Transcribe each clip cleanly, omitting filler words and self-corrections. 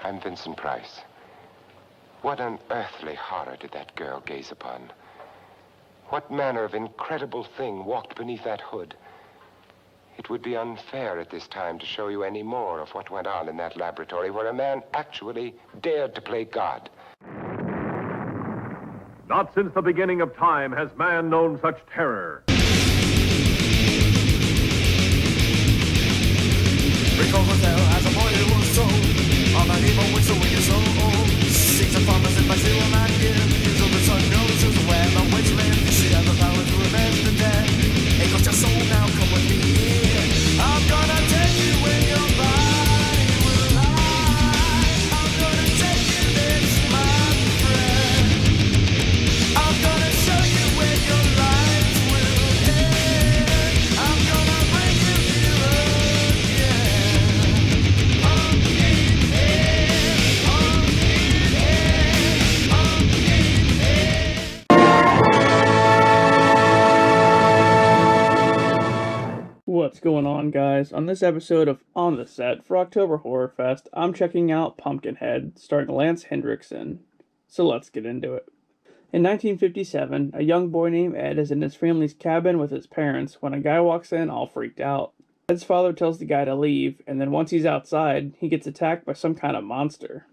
I'm Vincent Price. What unearthly horror did that girl gaze upon? What manner of incredible thing walked beneath that hood? It would be unfair at this time to show you any more of what went on in that laboratory where a man actually dared to play God. Not since the beginning of time has man known such terror. Recall the tale as a boy who was sold on an evil whistle when you're so old. Sings the farmers in my zero man year. Use all the sun knows who's where the witch live. You should have the power to revenge the dead. It got your soul now, come with me here. I'm gonna take you where your body will lie. I'm gonna take you this, my friend. I'm gonna show you where your life will end. I'm gonna bring you here again. Pumpkinhead, Pumpkinhead, Pumpkinhead. What's going on, guys? On this episode of On the Set for October Horrorfest, I'm checking out Pumpkinhead, starring Lance Hendrickson. So let's get into it. In 1957, a young boy named Ed is in his family's cabin with his parents when a guy walks in all freaked out. Ed's father tells the guy to leave, and then once he's outside, he gets attacked by some kind of monster.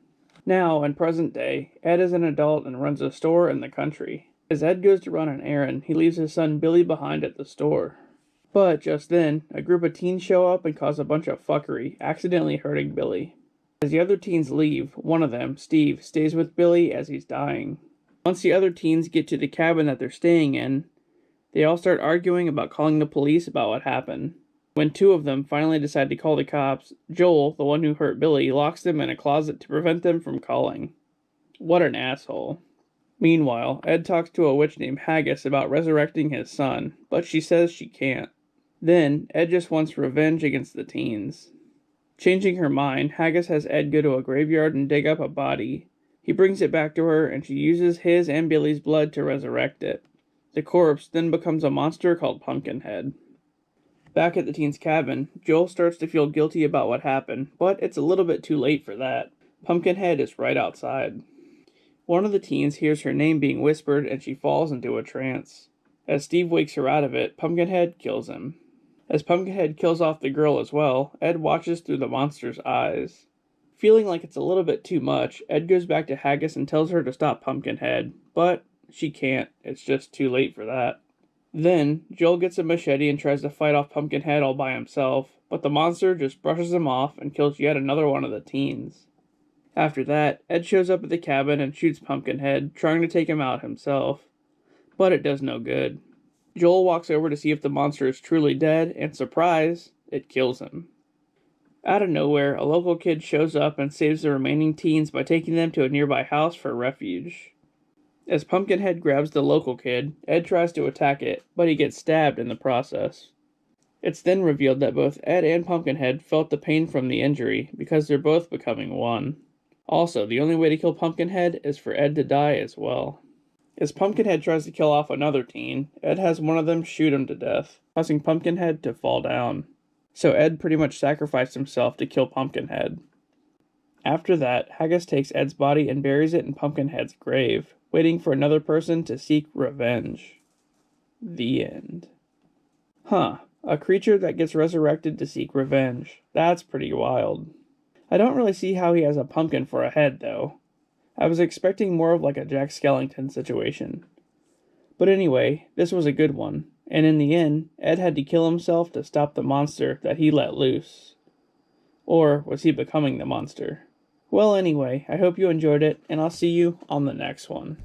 Now, in present day, Ed is an adult and runs a store in the country. As Ed goes to run an errand, he leaves his son Billy behind at the store. But just then, a group of teens show up and cause a bunch of fuckery, accidentally hurting Billy. As the other teens leave, one of them, Steve, stays with Billy as he's dying. Once the other teens get to the cabin that they're staying in, they all start arguing about calling the police about what happened. When two of them finally decide to call the cops, Joel, the one who hurt Billy, locks them in a closet to prevent them from calling. What an asshole. Meanwhile, Ed talks to a witch named Haggis about resurrecting his son, but she says she can't. Then, Ed just wants revenge against the teens. Changing her mind, Haggis has Ed go to a graveyard and dig up a body. He brings it back to her, and she uses his and Billy's blood to resurrect it. The corpse then becomes a monster called Pumpkinhead. Back at the teens' cabin, Joel starts to feel guilty about what happened, but it's a little bit too late for that. Pumpkinhead is right outside. One of the teens hears her name being whispered, and she falls into a trance. As Steve wakes her out of it, Pumpkinhead kills him. As Pumpkinhead kills off the girl as well, Ed watches through the monster's eyes. Feeling like it's a little bit too much, Ed goes back to Haggis and tells her to stop Pumpkinhead, but she can't. It's just too late for that. Then, Joel gets a machete and tries to fight off Pumpkinhead all by himself, but the monster just brushes him off and kills yet another one of the teens. After that, Ed shows up at the cabin and shoots Pumpkinhead, trying to take him out himself. But it does no good. Joel walks over to see if the monster is truly dead, and surprise, it kills him. Out of nowhere, a local kid shows up and saves the remaining teens by taking them to a nearby house for refuge. As Pumpkinhead grabs the local kid, Ed tries to attack it, but he gets stabbed in the process. It's then revealed that both Ed and Pumpkinhead felt the pain from the injury, because they're both becoming one. Also, the only way to kill Pumpkinhead is for Ed to die as well. As Pumpkinhead tries to kill off another teen, Ed has one of them shoot him to death, causing Pumpkinhead to fall down. So Ed pretty much sacrificed himself to kill Pumpkinhead. After that, Haggis takes Ed's body and buries it in Pumpkinhead's grave, waiting for another person to seek revenge. The end. Huh, a creature that gets resurrected to seek revenge. That's pretty wild. I don't really see how he has a pumpkin for a head, though. I was expecting more of like a Jack Skellington situation. But anyway, this was a good one, and in the end, Ed had to kill himself to stop the monster that he let loose. Or was he becoming the monster? Well, anyway, I hope you enjoyed it, and I'll see you on the next one.